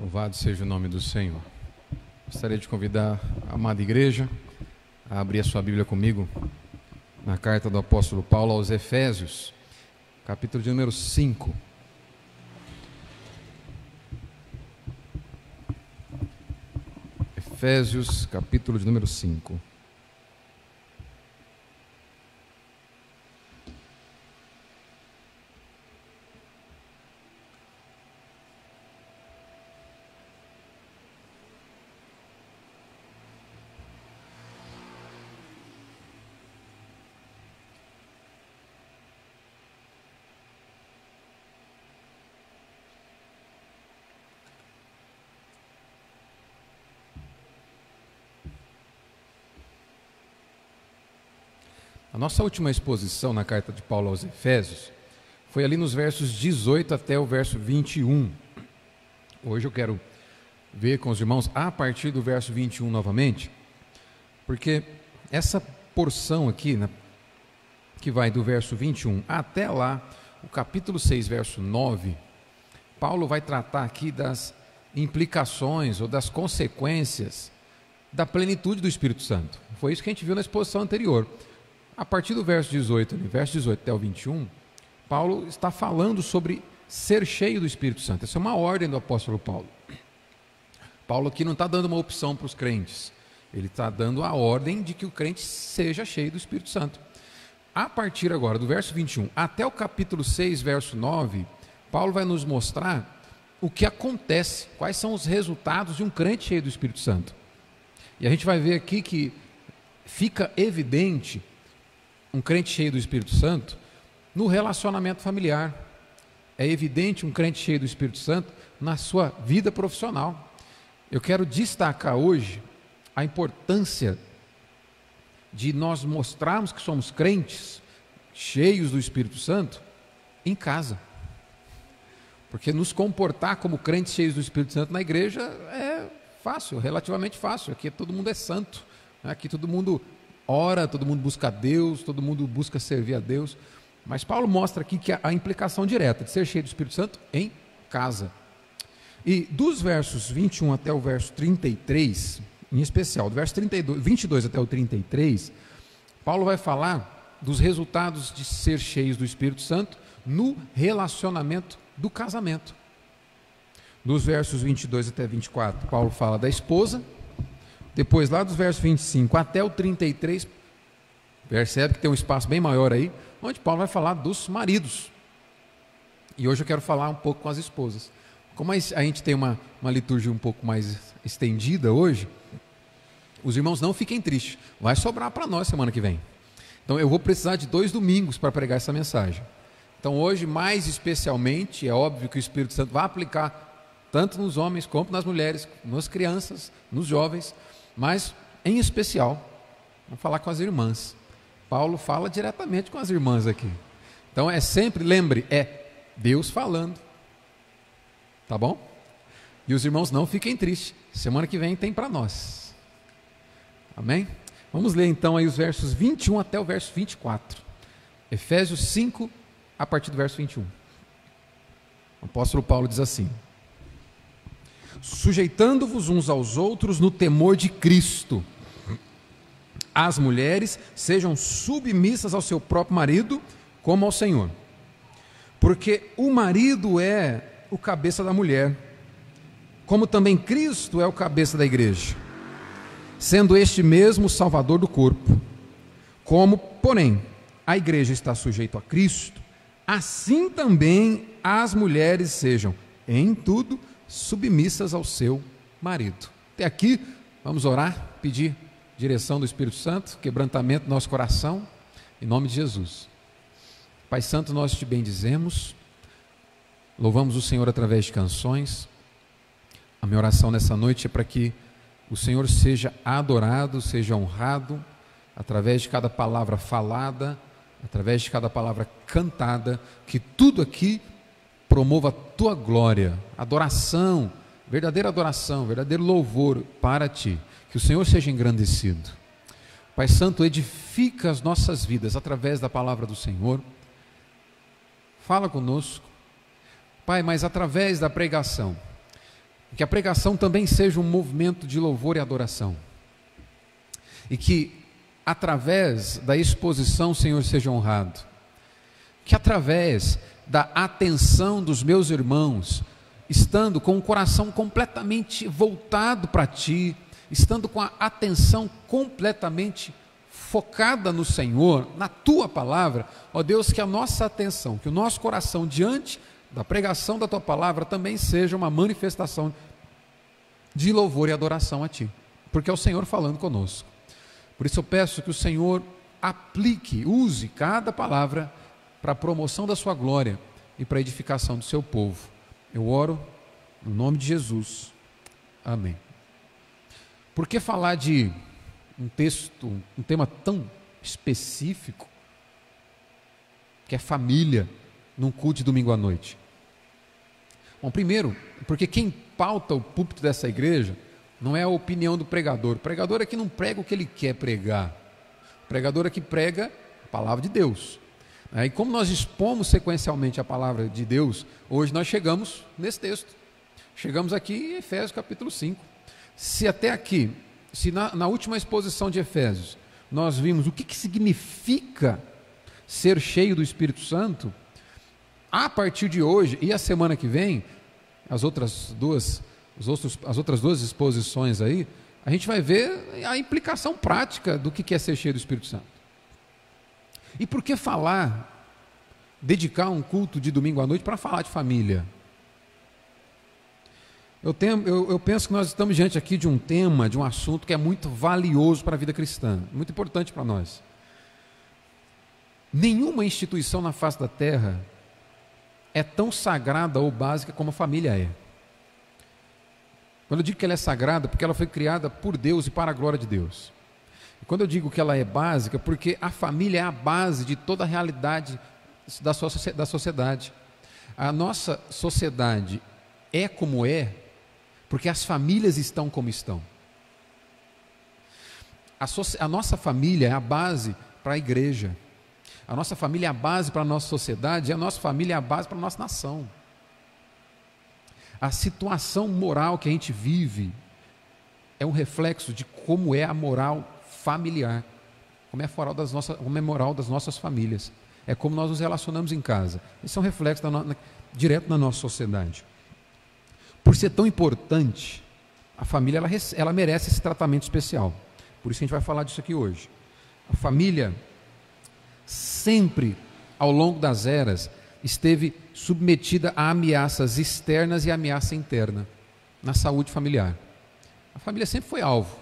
Louvado seja o nome do Senhor. Gostaria de convidar a amada igreja a abrir a sua Bíblia comigo na carta do apóstolo Paulo aos Efésios, capítulo de número 5. Efésios, capítulo de número 5. A nossa última exposição na carta de Paulo aos Efésios foi ali nos versos 18 até o verso 21. Hoje eu quero ver com os irmãos a partir do verso 21 novamente, porque essa porção aqui, que vai do verso 21 até lá, o capítulo 6, verso 9, Paulo vai tratar aqui das implicações ou das consequências da plenitude do Espírito Santo. Foi isso que a gente viu na exposição anterior. A partir do verso 18, verso 18 até o 21, Paulo está falando sobre ser cheio do Espírito Santo. Essa é uma ordem do apóstolo Paulo. Paulo aqui não está dando uma opção para os crentes, ele está dando a ordem de que o crente seja cheio do Espírito Santo. A partir agora do verso 21 até o capítulo 6, verso 9, Paulo vai nos mostrar o que acontece, quais são os resultados de um crente cheio do Espírito Santo. E a gente vai ver aqui que fica evidente um crente cheio do Espírito Santo no relacionamento familiar. É evidente um crente cheio do Espírito Santo na sua vida profissional. Eu quero destacar hoje a importância de nós mostrarmos que somos crentes cheios do Espírito Santo em casa. Porque nos comportar como crentes cheios do Espírito Santo na igreja é fácil, relativamente fácil. Aqui todo mundo é santo, aqui todo mundo ora, todo mundo busca a Deus, todo mundo busca servir a Deus, mas Paulo mostra aqui que a implicação direta de ser cheio do Espírito Santo em casa. E dos versos 21 até o verso 33, em especial, do verso 22 até o 33, Paulo vai falar dos resultados de ser cheios do Espírito Santo no relacionamento do casamento. Dos versos 22 até 24, Paulo fala da esposa. Depois, lá dos versos 25 até o 33, percebe que tem um espaço bem maior aí, onde Paulo vai falar dos maridos. E hoje eu quero falar um pouco com as esposas. Como a gente tem uma liturgia um pouco mais estendida hoje, os irmãos não fiquem tristes, vai sobrar para nós semana que vem. Então eu vou precisar de 2 domingos para pregar essa mensagem. Então hoje, mais especialmente, é óbvio que o Espírito Santo vai aplicar tanto nos homens como nas mulheres, nas crianças, nos jovens, mas em especial, vamos falar com as irmãs. Paulo fala diretamente com as irmãs aqui. Então é sempre, lembre, é Deus falando, tá bom? E os irmãos não fiquem tristes, semana que vem tem para nós, amém? Vamos ler então aí os versos 21 até o verso 24, Efésios 5, a partir do verso 21. O apóstolo Paulo diz assim: sujeitando-vos uns aos outros no temor de Cristo. As mulheres sejam submissas ao seu próprio marido, como ao Senhor. Porque o marido é o cabeça da mulher, como também Cristo é o cabeça da igreja, sendo este mesmo o Salvador do corpo. Como, porém, a igreja está sujeita a Cristo, assim também as mulheres sejam, em tudo, submissas ao seu marido. Até aqui, vamos orar, pedir direção do Espírito Santo, quebrantamento do nosso coração, em nome de Jesus. Pai Santo, nós te bendizemos, louvamos o Senhor através de canções. A minha oração nessa noite é para que o Senhor seja adorado, seja honrado, através de cada palavra falada, através de cada palavra cantada, que tudo aqui promova a tua glória, adoração, verdadeiro louvor para ti, que o Senhor seja engrandecido. Pai Santo, edifica as nossas vidas através da palavra do Senhor, fala conosco, Pai, mas através da pregação, que a pregação também seja um movimento de louvor e adoração, e que através da exposição o Senhor seja honrado, que através da atenção dos meus irmãos, estando com o coração completamente voltado para Ti, estando com a atenção completamente focada no Senhor, na Tua palavra, ó Deus, que a nossa atenção, que o nosso coração diante da pregação da Tua palavra também seja uma manifestação de louvor e adoração a Ti, porque é o Senhor falando conosco. Por isso eu peço que o Senhor aplique, use cada palavra para a promoção da Sua glória e para a edificação do Seu povo. Eu oro no nome de Jesus. Amém. Por que falar de um texto, um tema tão específico, que é família, num culto de domingo à noite? Bom, primeiro, porque quem pauta o púlpito dessa igreja não é a opinião do pregador. O pregador aqui não prega o que ele quer pregar. O pregador aqui prega a palavra de Deus. E como nós expomos sequencialmente a palavra de Deus, hoje nós chegamos nesse texto. Chegamos aqui em Efésios capítulo 5. Se até aqui, se na última exposição de Efésios, nós vimos o que significa ser cheio do Espírito Santo, a partir de hoje e a semana que vem, as outras duas exposições aí, a gente vai ver a implicação prática do que é ser cheio do Espírito Santo. E por que dedicar um culto de domingo à noite para falar de família? Eu penso que nós estamos diante aqui de um tema, de um assunto que é muito valioso para a vida cristã, muito importante para nós. Nenhuma instituição na face da terra é tão sagrada ou básica como a família é. Quando eu digo que ela é sagrada, porque ela foi criada por Deus e para a glória de Deus. E quando eu digo que ela é básica, porque a família é a base de toda a realidade da sociedade. A nossa sociedade é como é, porque as famílias estão como estão. A nossa família é a base para a igreja. A nossa família é a base para a nossa sociedade, e a nossa família é a base para a nossa nação. A situação moral que a gente vive é um reflexo de como é a moral familiar, como é a moral das nossas famílias, é como nós nos relacionamos em casa. Isso é um reflexo direto na nossa sociedade. Por ser tão importante, a família ela merece esse tratamento especial. Por isso a gente vai falar disso aqui hoje. A família sempre, ao longo das eras, esteve submetida a ameaças externas e ameaça interna na saúde familiar. A família sempre foi alvo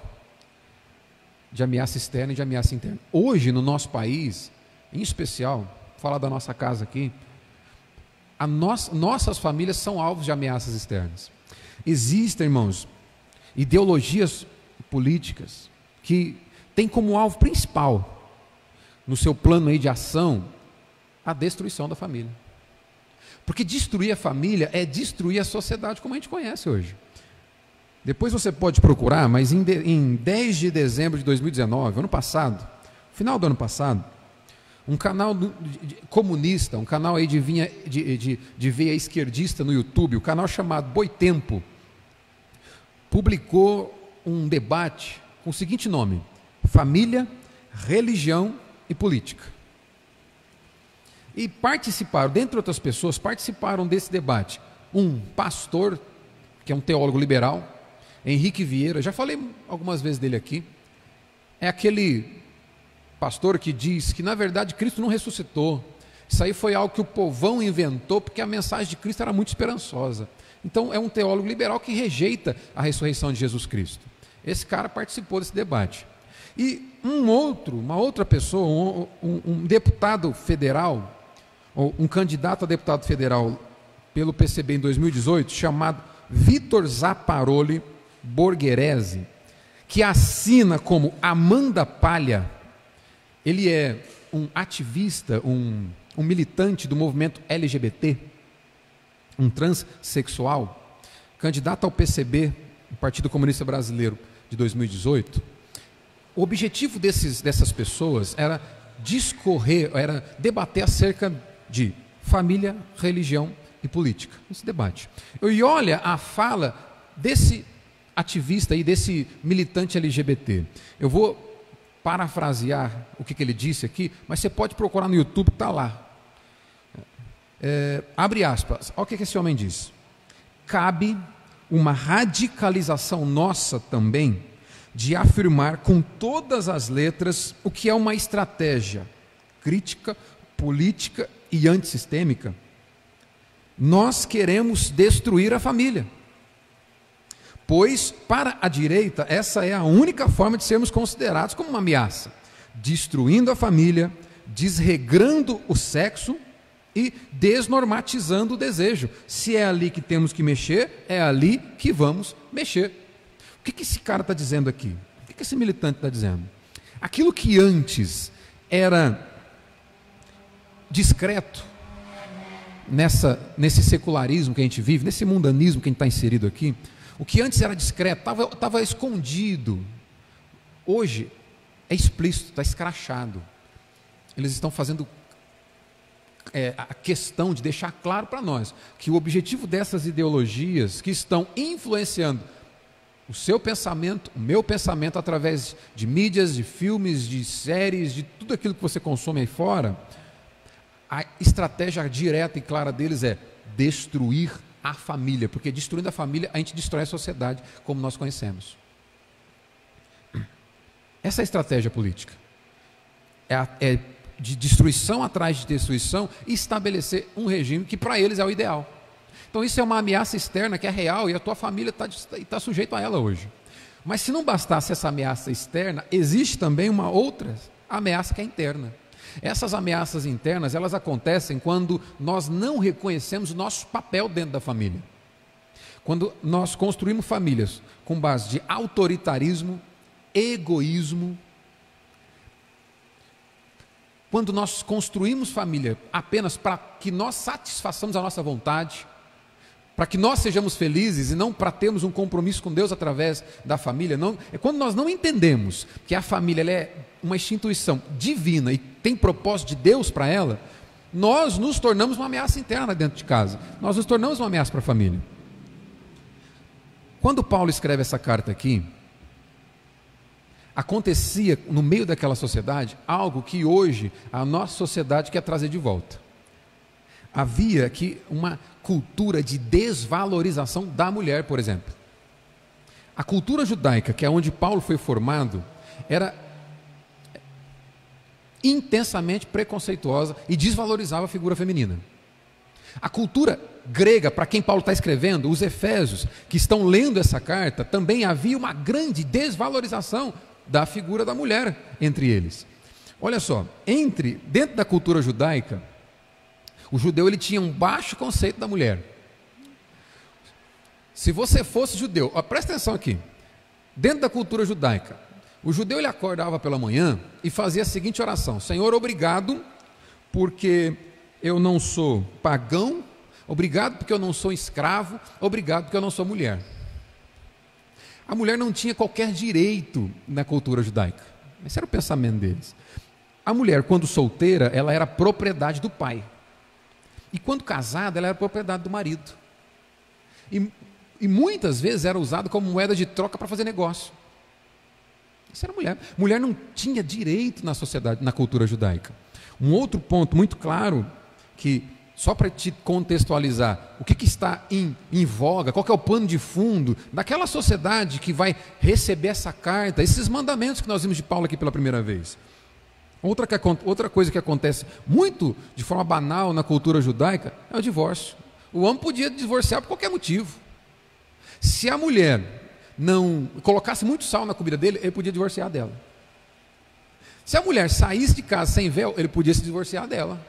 de ameaça externa e de ameaça interna. Hoje, no nosso país, em especial, falar da nossa casa aqui, nossas famílias são alvos de ameaças externas. Existem, irmãos, ideologias políticas que têm como alvo principal, no seu plano aí de ação, a destruição da família. Porque destruir a família é destruir a sociedade como a gente conhece hoje. Depois você pode procurar, mas em 10 de dezembro de 2019, ano passado, final do ano passado, um canal comunista, um canal aí de veia esquerdista no YouTube, o canal chamado Boitempo, publicou um debate com o seguinte nome: Família, Religião e Política. E participaram, dentre outras pessoas, participaram desse debate um pastor, que é um teólogo liberal, Henrique Vieira. Já falei algumas vezes dele aqui. É aquele pastor que diz que na verdade Cristo não ressuscitou. Isso aí foi algo que o povão inventou, porque a mensagem de Cristo era muito esperançosa. Então é um teólogo liberal que rejeita a ressurreição de Jesus Cristo. Esse cara participou desse debate. E uma outra pessoa, um deputado federal, ou um candidato a deputado federal pelo PCB em 2018, chamado Vitor Zapparoli Borgherese, que assina como Amanda Palha. Ele é um ativista, um militante do movimento LGBT, um transexual, candidato ao PCB, o Partido Comunista Brasileiro, de 2018. O objetivo dessas pessoas era debater acerca de família, religião e política. Esse debate. E olha a fala desse ativista e desse militante LGBT. Eu vou parafrasear o que ele disse aqui, mas você pode procurar no YouTube, está lá. Abre aspas, olha o que esse homem diz. Cabe uma radicalização nossa também de afirmar com todas as letras o que é uma estratégia crítica, política e antissistêmica. Nós queremos destruir a família, pois para a direita essa é a única forma de sermos considerados como uma ameaça, destruindo a família, desregrando o sexo e desnormatizando o desejo. Se é ali que temos que mexer, é ali que vamos mexer. O que esse cara está dizendo aqui? O que esse militante está dizendo? Aquilo que antes era discreto, nesse secularismo que a gente vive, nesse mundanismo que a gente está inserido aqui, o que antes era discreto, estava escondido, hoje é explícito, está escrachado. Eles estão fazendo a questão de deixar claro para nós que o objetivo dessas ideologias que estão influenciando o seu pensamento, o meu pensamento, através de mídias, de filmes, de séries, de tudo aquilo que você consome aí fora, a estratégia direta e clara deles é destruir a família, porque destruindo a família a gente destrói a sociedade como nós conhecemos. Essa é a estratégia política. É de destruição atrás de destruição e estabelecer um regime que para eles é o ideal. Então isso é uma ameaça externa que é real e a tua família está sujeito a ela hoje. Mas se não bastasse essa ameaça externa, existe também uma outra ameaça que é interna. Essas ameaças internas, elas acontecem quando nós não reconhecemos o nosso papel dentro da família. Quando nós construímos famílias com base de autoritarismo, egoísmo, quando nós construímos família apenas para que nós satisfaçamos a nossa vontade, para que nós sejamos felizes e não para termos um compromisso com Deus através da família, é quando nós não entendemos que a família ela é uma instituição divina e tem propósito de Deus para ela, nós nos tornamos uma ameaça interna dentro de casa, nós nos tornamos uma ameaça para a família. Quando Paulo escreve essa carta aqui, acontecia no meio daquela sociedade algo que hoje a nossa sociedade quer trazer de volta. Havia aqui uma cultura de desvalorização da mulher, por exemplo. A cultura judaica, que é onde Paulo foi formado, era intensamente preconceituosa e desvalorizava a figura feminina. A cultura grega, para quem Paulo está escrevendo, os efésios que estão lendo essa carta, também havia uma grande desvalorização da figura da mulher entre eles. Olha só, dentro da cultura judaica, o judeu ele tinha um baixo conceito da mulher. Se você fosse judeu, presta atenção aqui, dentro da cultura judaica, o judeu ele acordava pela manhã e fazia a seguinte oração: Senhor, obrigado porque eu não sou pagão, obrigado porque eu não sou escravo, obrigado porque eu não sou mulher. A mulher não tinha qualquer direito na cultura judaica. Esse era o pensamento deles. A mulher, quando solteira, ela era propriedade do pai. E quando casada, ela era propriedade do marido. E muitas vezes era usada como moeda de troca para fazer negócio. Isso era mulher. Mulher não tinha direito na sociedade, na cultura judaica. Um outro ponto muito claro, que só para te contextualizar, o que está em voga, qual que é o pano de fundo daquela sociedade que vai receber essa carta, esses mandamentos que nós vimos de Paulo aqui pela primeira vez. Outra coisa que acontece muito de forma banal na cultura judaica é o divórcio. O homem podia divorciar por qualquer motivo. Se a mulher não colocasse muito sal na comida dele, ele podia divorciar dela. Se a mulher saísse de casa sem véu, ele podia se divorciar dela.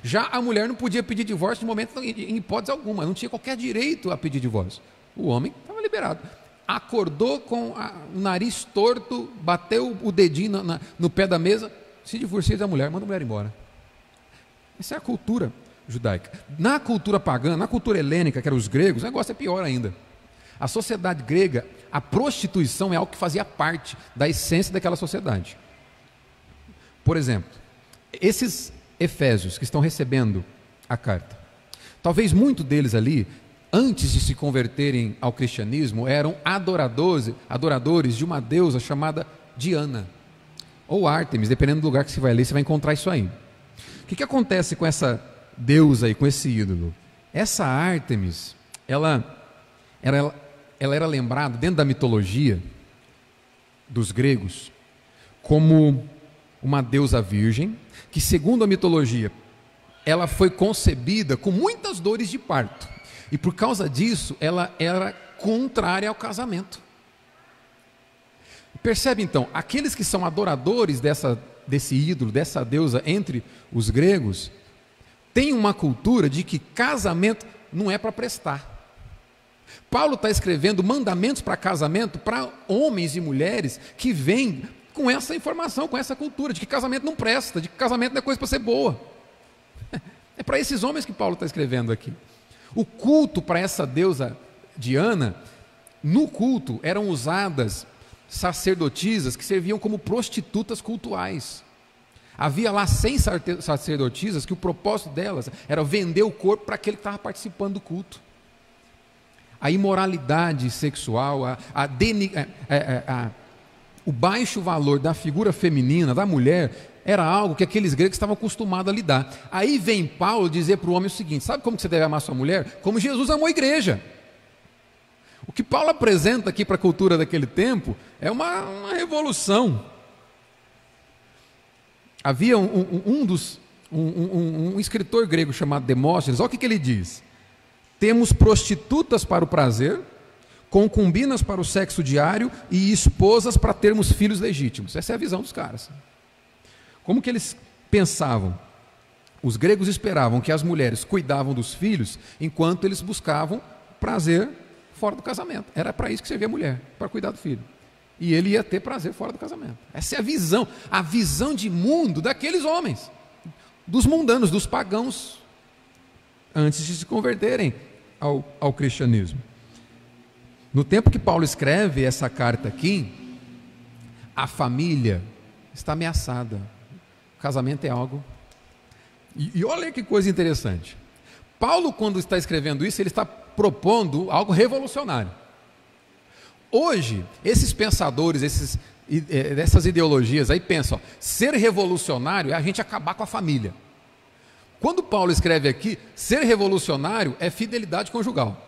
Já a mulher não podia pedir divórcio de momento, em hipótese alguma, não tinha qualquer direito a pedir divórcio. O homem estava liberado. Acordou com o nariz torto, bateu o dedinho no pé da mesa, se divorcia da mulher, manda a mulher embora. Essa é a cultura judaica. Na cultura pagã, na cultura helênica, que eram os gregos, o negócio é pior ainda. A sociedade grega, a prostituição é algo que fazia parte da essência daquela sociedade. Por exemplo, esses efésios que estão recebendo a carta, talvez muitos deles ali, antes de se converterem ao cristianismo, eram adoradores de uma deusa chamada Diana, ou Ártemis, dependendo do lugar que você vai ler, você vai encontrar isso aí. O que acontece com essa deusa e com esse ídolo? Essa Ártemis, ela era lembrada dentro da mitologia dos gregos como uma deusa virgem, que segundo a mitologia, ela foi concebida com muitas dores de parto, e por causa disso, ela era contrária ao casamento. Percebe então, aqueles que são adoradores desse ídolo, dessa deusa entre os gregos, têm uma cultura de que casamento não é para prestar. Paulo está escrevendo mandamentos para casamento para homens e mulheres que vêm com essa informação, com essa cultura de que casamento não presta, de que casamento não é coisa para ser boa. É para esses homens que Paulo está escrevendo aqui. O culto para essa deusa Diana, no culto eram usadas sacerdotisas que serviam como prostitutas cultuais. Havia lá 100 sacerdotisas que o propósito delas era vender o corpo para aquele que estava participando do culto. A imoralidade sexual, o baixo valor da figura feminina, da mulher, era algo que aqueles gregos estavam acostumados a lidar. Aí vem Paulo dizer para o homem o seguinte: sabe como que você deve amar sua mulher? Como Jesus amou a igreja. O que Paulo apresenta aqui para a cultura daquele tempo é uma revolução. Havia um escritor grego chamado Demóstenes, olha o que ele diz: temos prostitutas para o prazer, concubinas para o sexo diário e esposas para termos filhos legítimos. Essa é a visão dos caras. Como que eles pensavam? Os gregos esperavam que as mulheres cuidavam dos filhos enquanto eles buscavam prazer fora do casamento. Era para isso que servia a mulher, para cuidar do filho. E ele ia ter prazer fora do casamento. Essa é a visão de mundo daqueles homens, dos mundanos, dos pagãos, antes de se converterem ao cristianismo. No tempo que Paulo escreve essa carta aqui, a família está ameaçada. O casamento é algo... E olha que coisa interessante. Paulo, quando está escrevendo isso, ele está propondo algo revolucionário. Hoje, esses pensadores, essas ideologias aí pensam, ser revolucionário é a gente acabar com a família. Quando Paulo escreve aqui, ser revolucionário é fidelidade conjugal.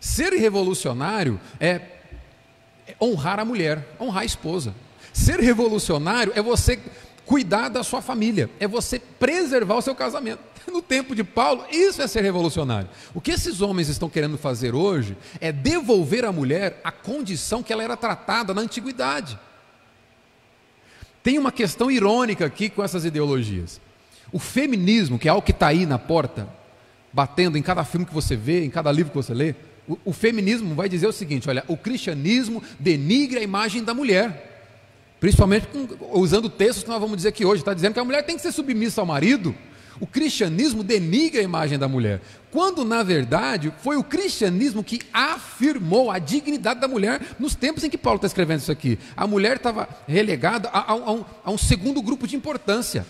Ser revolucionário é honrar a mulher, honrar a esposa. Ser revolucionário é você cuidar da sua família, é você preservar o seu casamento. No tempo de Paulo, isso é ser revolucionário. O que esses homens estão querendo fazer hoje é devolver à mulher a condição que ela era tratada na antiguidade. Tem uma questão irônica aqui com essas ideologias. O feminismo, que é algo que está aí na porta, batendo em cada filme que você vê, em cada livro que você lê, o feminismo vai dizer o seguinte: olha, o cristianismo denigre a imagem da mulher. Principalmente usando textos que nós vamos dizer aqui hoje, está dizendo que a mulher tem que ser submissa ao marido. O cristianismo denigra a imagem da mulher, quando na verdade foi o cristianismo que afirmou a dignidade da mulher nos tempos em que Paulo está escrevendo isso aqui. A mulher estava relegada a um segundo grupo de importância.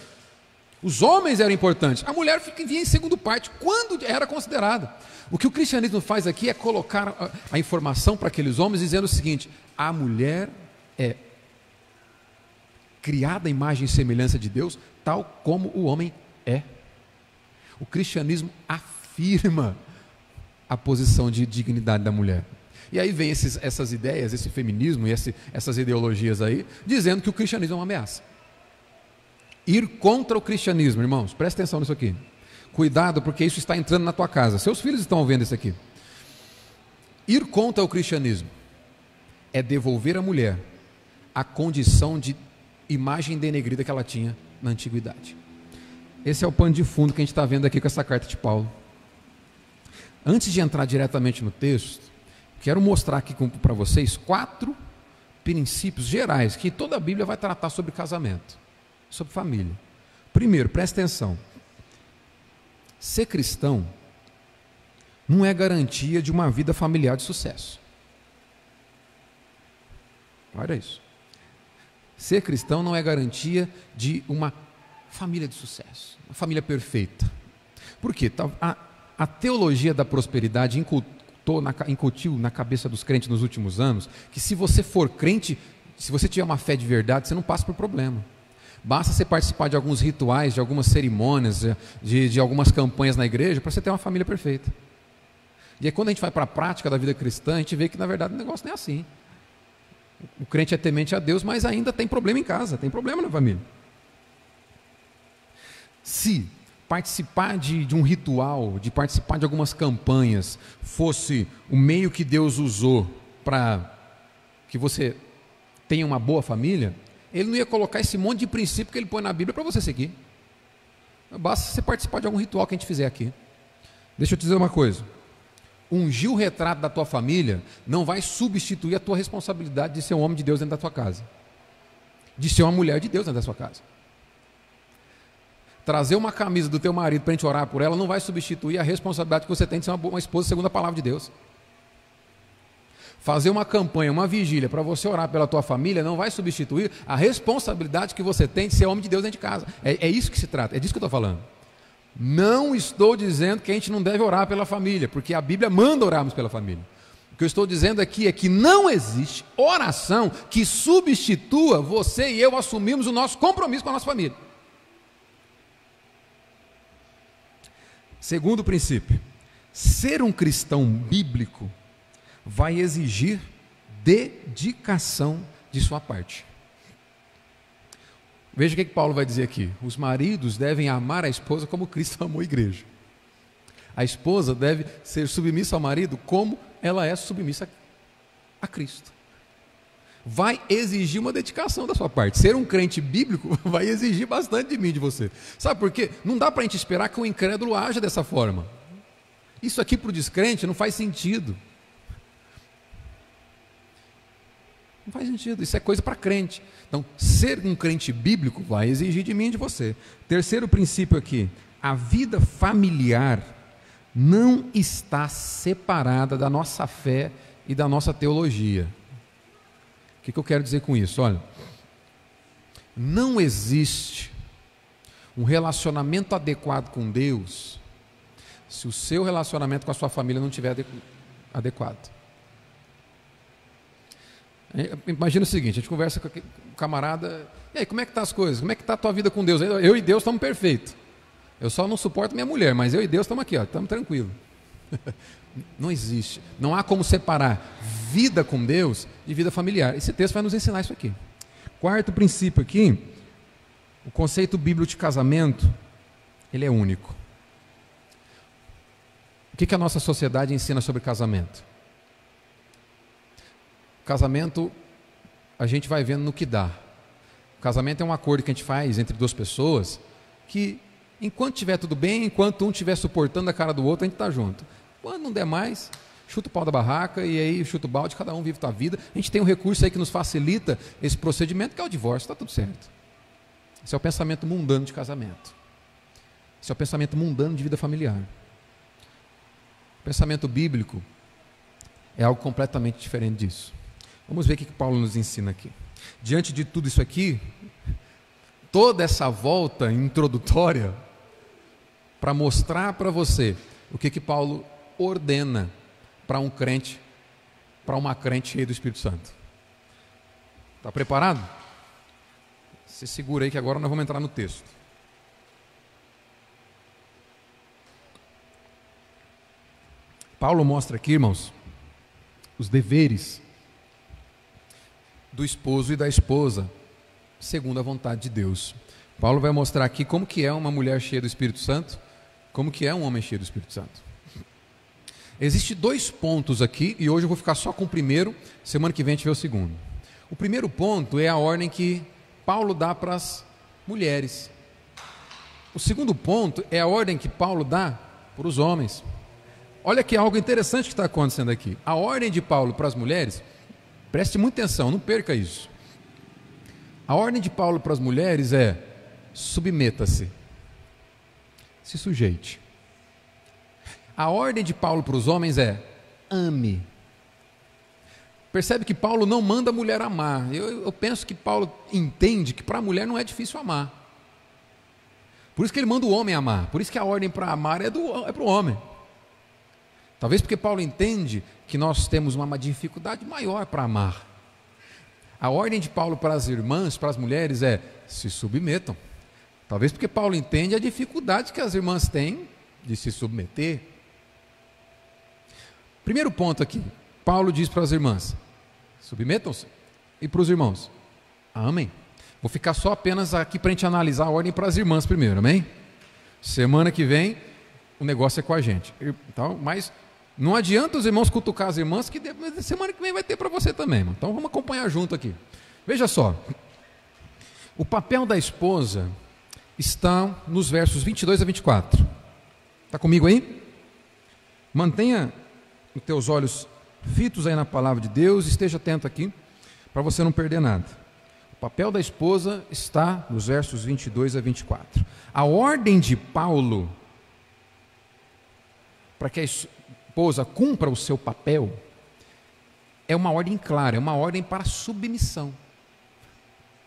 Os homens eram importantes, a mulher vinha em segundo parte, quando era considerada. O que o cristianismo faz aqui é colocar a informação para aqueles homens, dizendo o seguinte: a mulher é criada à imagem e semelhança de Deus, tal como o homem é. O cristianismo afirma a posição de dignidade da mulher. E aí vem essas ideias, esse feminismo e essas ideologias aí, dizendo que o cristianismo é uma ameaça. Ir contra o cristianismo, irmãos, presta atenção nisso aqui. Cuidado, porque isso está entrando na tua casa. Seus filhos estão ouvindo isso aqui. Ir contra o cristianismo é devolver à mulher a condição de imagem denegrida que ela tinha na antiguidade. Esse é o pano de fundo que a gente está vendo aqui com essa carta de Paulo. Antes de entrar diretamente no texto, quero mostrar aqui para vocês 4 princípios gerais que toda a Bíblia vai tratar sobre casamento, sobre família. Primeiro, presta atenção. Ser cristão não é garantia de uma vida familiar de sucesso. Olha isso. Ser cristão não é garantia de uma família de sucesso, uma família perfeita. Por quê? A teologia da prosperidade incutiu na cabeça dos crentes nos últimos anos que se você for crente, se você tiver uma fé de verdade, você não passa por problema. Basta você participar de alguns rituais, de algumas cerimônias, de algumas campanhas na igreja, para você ter uma família perfeita. E aí quando a gente vai para a prática da vida cristã, a gente vê que na verdade o negócio não é assim. O crente é temente a Deus, mas ainda tem problema em casa, tem problema na família. Se participar de um ritual, de participar de algumas campanhas, fosse o meio que Deus usou para que você tenha uma boa família, Ele não ia colocar esse monte de princípio que Ele põe na Bíblia para você seguir. Basta você participar de algum ritual que a gente fizer aqui. Deixa eu te dizer uma coisa. Ungir o retrato da tua família não vai substituir a tua responsabilidade de ser um homem de Deus dentro da tua casa, de ser uma mulher de Deus dentro da sua casa. Trazer uma camisa do teu marido para a gente orar por ela não vai substituir a responsabilidade que você tem de ser uma esposa segundo a palavra de Deus. Fazer uma campanha, uma vigília para você orar pela tua família não vai substituir a responsabilidade que você tem de ser homem de Deus dentro de casa. É isso que se trata, é disso que eu estou falando. Não estou dizendo que a gente não deve orar pela família, porque a Bíblia manda orarmos pela família. O que eu estou dizendo aqui é que não existe oração que substitua você e eu assumirmos o nosso compromisso com a nossa família. Segundo princípio, ser um cristão bíblico vai exigir dedicação de sua parte. Veja o que Paulo vai dizer aqui. Os maridos devem amar a esposa como Cristo amou a igreja. A esposa deve ser submissa ao marido como ela é submissa a Cristo. Vai exigir uma dedicação da sua parte. Ser um crente bíblico vai exigir bastante de mim e de você. Sabe por quê? Não dá para a gente esperar que o incrédulo haja dessa forma. Isso aqui para o descrente não faz sentido. Não faz sentido, isso é coisa para crente. Então, ser um crente bíblico vai exigir de mim e de você. Terceiro princípio aqui, a vida familiar não está separada da nossa fé e da nossa teologia. O que eu quero dizer com isso? Olha, não existe um relacionamento adequado com Deus se o seu relacionamento com a sua família não estiver adequado. Imagina o seguinte, a gente conversa com o camarada, e aí, como é que estão as coisas? Como é que está a tua vida com Deus? Eu e Deus estamos perfeitos. Eu só não suporto minha mulher, mas eu e Deus estamos aqui, estamos tranquilos. Não existe, não há como separar vida com Deus de vida familiar. Esse texto vai nos ensinar isso aqui. Quarto princípio aqui, o conceito bíblico de casamento, ele é único. O que a nossa sociedade ensina sobre casamento? Casamento, a gente vai vendo no que dá. O casamento é um acordo que a gente faz entre duas pessoas, que enquanto estiver tudo bem, enquanto um estiver suportando a cara do outro, a gente está junto. Quando não der mais, chuta o pau da barraca e aí chuta o balde, cada um vive a sua vida. A gente tem um recurso aí que nos facilita esse procedimento, que é o divórcio, está tudo certo. Esse é o pensamento mundano de casamento. Esse é o pensamento mundano de vida familiar. O pensamento bíblico é algo completamente diferente disso. Vamos ver o que Paulo nos ensina aqui. Diante de tudo isso aqui, toda essa volta introdutória, para mostrar para você o que Paulo ordena para um crente, para uma crente cheia do Espírito Santo. Está preparado? Se segura aí que agora nós vamos entrar no texto. Paulo mostra aqui, irmãos, os deveres do esposo e da esposa, segundo a vontade de Deus. Paulo vai mostrar aqui como que é uma mulher cheia do Espírito Santo, como que é um homem cheio do Espírito Santo. Existem dois pontos aqui, e hoje eu vou ficar só com o primeiro, semana que vem a gente vê o segundo. O primeiro ponto é a ordem que Paulo dá para as mulheres. O segundo ponto é a ordem que Paulo dá para os homens. Olha que algo interessante que está acontecendo aqui. A ordem de Paulo para as mulheres, preste muita atenção, não perca isso. A ordem de Paulo para as mulheres é: submeta-se, se sujeite. A ordem de Paulo para os homens é: ame. Percebe que Paulo não manda a mulher amar. Eu penso que Paulo entende que para a mulher não é difícil amar. Por isso que ele manda o homem amar. Por isso que a ordem para amar é para o homem. Talvez porque Paulo entende que nós temos uma dificuldade maior para amar. A ordem de Paulo para as irmãs, para as mulheres é: se submetam. Talvez porque Paulo entende a dificuldade que as irmãs têm de se submeter. Primeiro ponto aqui, Paulo diz para as irmãs: submetam-se. E para os irmãos: amém. Vou ficar só apenas aqui para a gente analisar a ordem para as irmãs primeiro, amém? Semana que vem o negócio é com a gente. Então, mas não adianta os irmãos cutucar as irmãs, que semana que vem vai ter para você também, irmão. Então vamos acompanhar junto aqui. Veja só, o papel da esposa está nos versos 22 a 24. Está comigo aí? Mantenha os teus olhos fitos aí na palavra de Deus, esteja atento aqui, para você não perder nada. O papel da esposa está nos versos 22 a 24. A ordem de Paulo para que a esposa cumpra o seu papel é uma ordem clara, é uma ordem para submissão.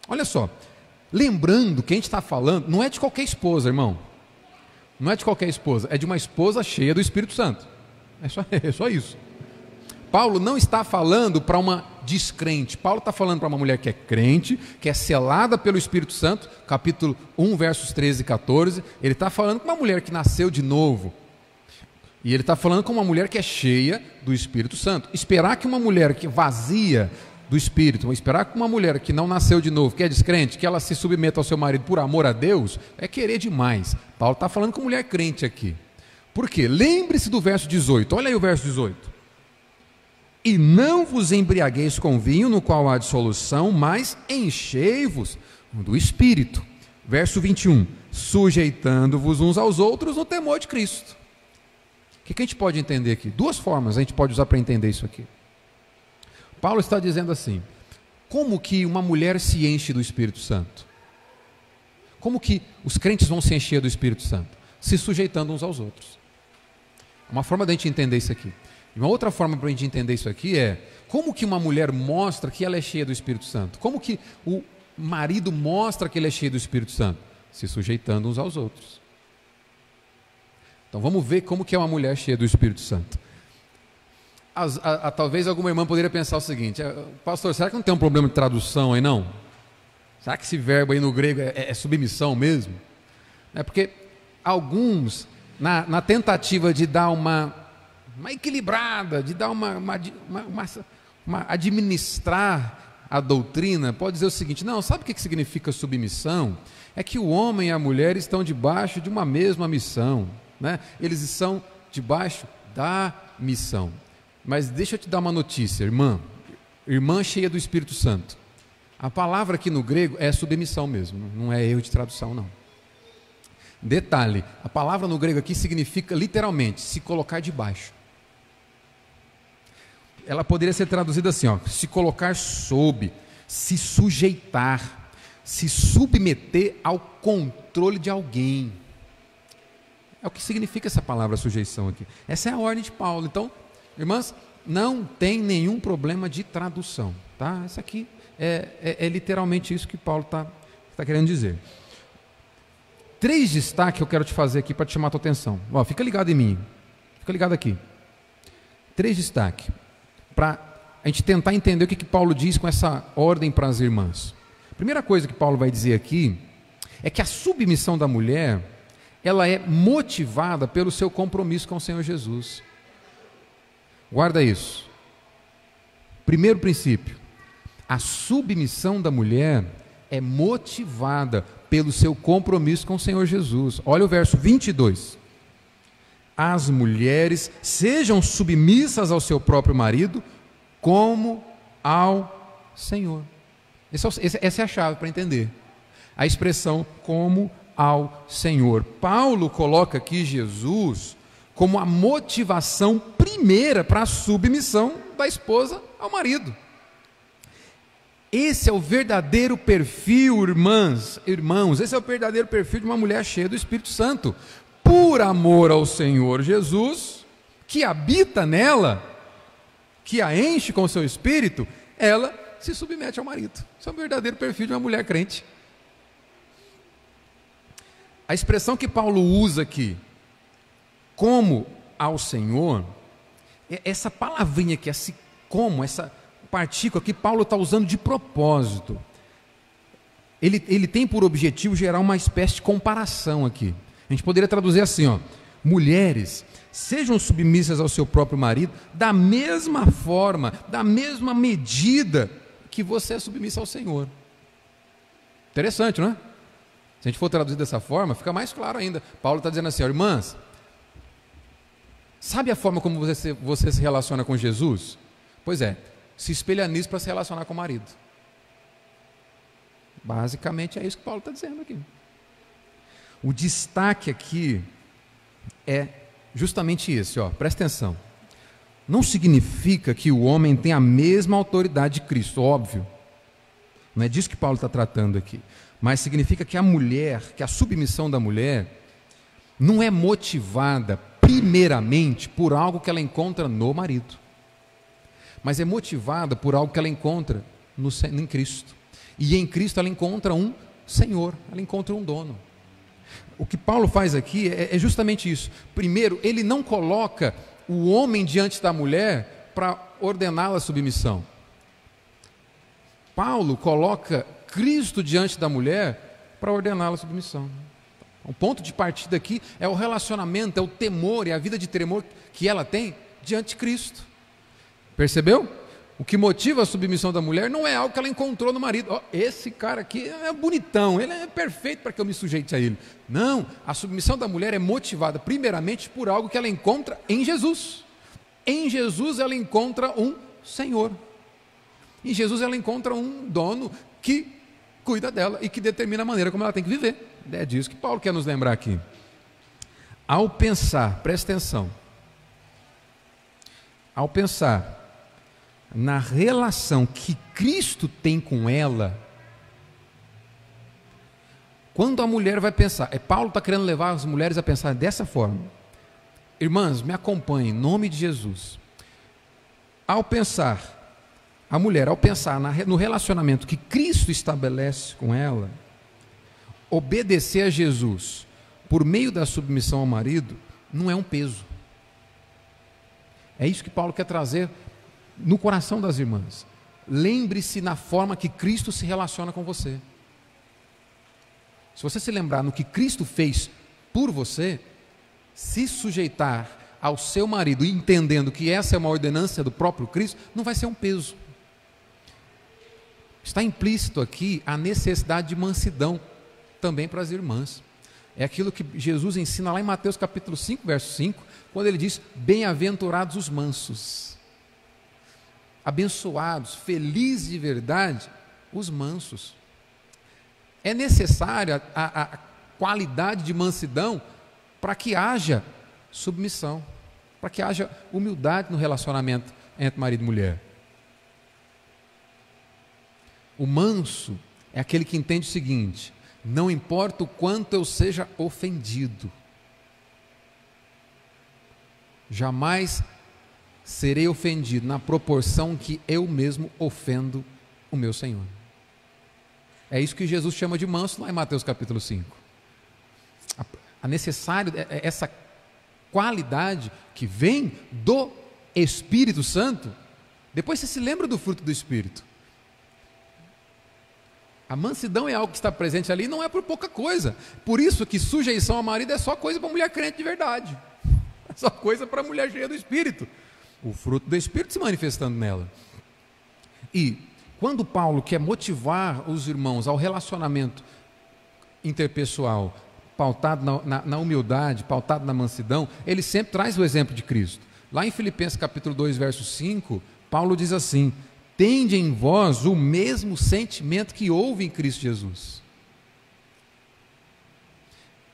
Olha só, lembrando que a gente está falando, não é de qualquer esposa, irmão. Não é de qualquer esposa, é de uma esposa cheia do Espírito Santo. É só isso. Paulo não está falando para uma descrente. Paulo está falando para uma mulher que é crente, que é selada pelo Espírito Santo, capítulo 1, versos 13 e 14. Ele está falando com uma mulher que nasceu de novo. E ele está falando com uma mulher que é cheia do Espírito Santo. Esperar que uma mulher que vazia do Espírito, esperar que uma mulher que não nasceu de novo, que é descrente, que ela se submeta ao seu marido por amor a Deus, é querer demais. Paulo está falando com mulher crente aqui. Por quê? Lembre-se do verso 18. Olha aí o verso 18. E não vos embriagueis com vinho, no qual há dissolução, mas enchei-vos do Espírito. Verso 21. Sujeitando-vos uns aos outros no temor de Cristo. O que a gente pode entender aqui? Duas formas a gente pode usar para entender isso aqui. Paulo está dizendo assim: como que uma mulher se enche do Espírito Santo? Como que os crentes vão se encher do Espírito Santo? Se sujeitando uns aos outros. Uma forma da gente entender isso aqui. E uma outra forma para a gente entender isso aqui é: como que uma mulher mostra que ela é cheia do Espírito Santo? Como que o marido mostra que ele é cheio do Espírito Santo? Se sujeitando uns aos outros. Então vamos ver como que é uma mulher cheia do Espírito Santo. Talvez alguma irmã poderia pensar o seguinte: pastor, será que não tem um problema de tradução aí não? Será que esse verbo aí no grego é submissão mesmo? É porque alguns, na tentativa de dar uma equilibrada, de dar administrar a doutrina, pode dizer o seguinte: não, sabe o que significa submissão? É que o homem e a mulher estão debaixo de uma mesma missão, né? Eles estão debaixo da missão. Mas deixa eu te dar uma notícia, irmã cheia do Espírito Santo. A palavra aqui no grego é submissão mesmo, não é erro de tradução não. Detalhe, a palavra no grego aqui significa literalmente se colocar debaixo. Ela poderia ser traduzida assim, se colocar sob, se sujeitar, se submeter ao controle de alguém. É o que significa essa palavra sujeição aqui. Essa é a ordem de Paulo. Então, irmãs, não tem nenhum problema de tradução, tá? Isso aqui é literalmente isso que Paulo está querendo dizer. 3 destaques eu quero te fazer aqui para te chamar a tua atenção. Fica ligado em mim, fica ligado aqui. 3 destaques para a gente tentar entender o que Paulo diz com essa ordem para as irmãs. A primeira coisa que Paulo vai dizer aqui é que a submissão da mulher, ela é motivada pelo seu compromisso com o Senhor Jesus. Guarda isso. Primeiro princípio: a submissão da mulher é motivada pelo seu compromisso com o Senhor Jesus. Olha o verso 22. As mulheres sejam submissas ao seu próprio marido, como ao Senhor. Essa é a chave para entender. A expressão como ao Senhor. Paulo coloca aqui Jesus como a motivação primeira para a submissão da esposa ao marido. Esse é o verdadeiro perfil, irmãos, esse é o verdadeiro perfil de uma mulher cheia do Espírito Santo. Por amor ao Senhor Jesus, que habita nela, que a enche com o seu Espírito, ela se submete ao marido. Esse é o verdadeiro perfil de uma mulher crente. A expressão que Paulo usa aqui, como ao Senhor, essa palavrinha aqui, esse como, essa partícula que Paulo está usando de propósito, ele tem por objetivo gerar uma espécie de comparação aqui. A gente poderia traduzir assim, ó: mulheres, sejam submissas ao seu próprio marido da mesma forma, da mesma medida que você é submissa ao Senhor. Interessante, não é? Se a gente for traduzir dessa forma, fica mais claro ainda. Paulo está dizendo assim, ó: irmãs, sabe a forma como você se relaciona com Jesus? Pois é, se espelha nisso para se relacionar com o marido. Basicamente é isso que Paulo está dizendo aqui. O destaque aqui é justamente esse, ó, presta atenção. Não significa que o homem tem a mesma autoridade de Cristo, óbvio. Não é disso que Paulo está tratando aqui. Mas significa que a mulher, que a submissão da mulher, não é motivada primeiramente por algo que ela encontra no marido, mas é motivada por algo que ela encontra em Cristo. E em Cristo ela encontra um Senhor, ela encontra um dono. O que Paulo faz aqui é justamente isso. Primeiro, ele não coloca o homem diante da mulher para ordená-la a submissão. Paulo coloca Cristo diante da mulher para ordená-la a submissão. O ponto de partida aqui é o relacionamento, é o temor, é a vida de temor que ela tem diante de Cristo. Percebeu? O que motiva a submissão da mulher não é algo que ela encontrou no marido. Oh, esse cara aqui é bonitão, ele é perfeito para que eu me sujeite a ele. Não, a submissão da mulher é motivada primeiramente por algo que ela encontra em Jesus. Em Jesus ela encontra um Senhor. Em Jesus ela encontra um dono que cuida dela e que determina a maneira como ela tem que viver. É disso que Paulo quer nos lembrar aqui. Ao pensar, presta atenção, ao pensar na relação que Cristo tem com ela, quando a mulher vai pensar, Paulo está querendo levar as mulheres a pensar dessa forma. Irmãs, me acompanhem, em nome de Jesus. Ao pensar, a mulher, ao pensar no relacionamento que Cristo estabelece com ela, obedecer a Jesus por meio da submissão ao marido não é um peso. É isso que Paulo quer trazer no coração das irmãs. Lembre-se na forma que Cristo se relaciona com você. Se você se lembrar no que Cristo fez por você, se sujeitar ao seu marido, entendendo que essa é uma ordenança do próprio Cristo, não vai ser um peso. Está implícito aqui a necessidade de mansidão também para as irmãs. É aquilo que Jesus ensina lá em Mateus capítulo 5, verso 5, quando ele diz: bem-aventurados os mansos, abençoados, felizes de verdade os mansos. É necessária a qualidade de mansidão para que haja submissão, para que haja humildade no relacionamento entre marido e mulher. O manso é aquele que entende o seguinte: não importa o quanto eu seja ofendido, jamais serei ofendido na proporção que eu mesmo ofendo o meu Senhor. É isso que Jesus chama de manso lá em Mateus capítulo 5. A necessário essa qualidade que vem do Espírito Santo. Depois você se lembra do fruto do Espírito. A mansidão é algo que está presente ali, não é por pouca coisa. Por isso que sujeição ao marido é só coisa para mulher crente de verdade. É só coisa para mulher cheia do Espírito. O fruto do Espírito se manifestando nela. E quando Paulo quer motivar os irmãos ao relacionamento interpessoal, pautado na humildade, pautado na mansidão, ele sempre traz o exemplo de Cristo. Lá em Filipenses capítulo 2, verso 5, Paulo diz assim: tende em vós o mesmo sentimento que houve em Cristo Jesus.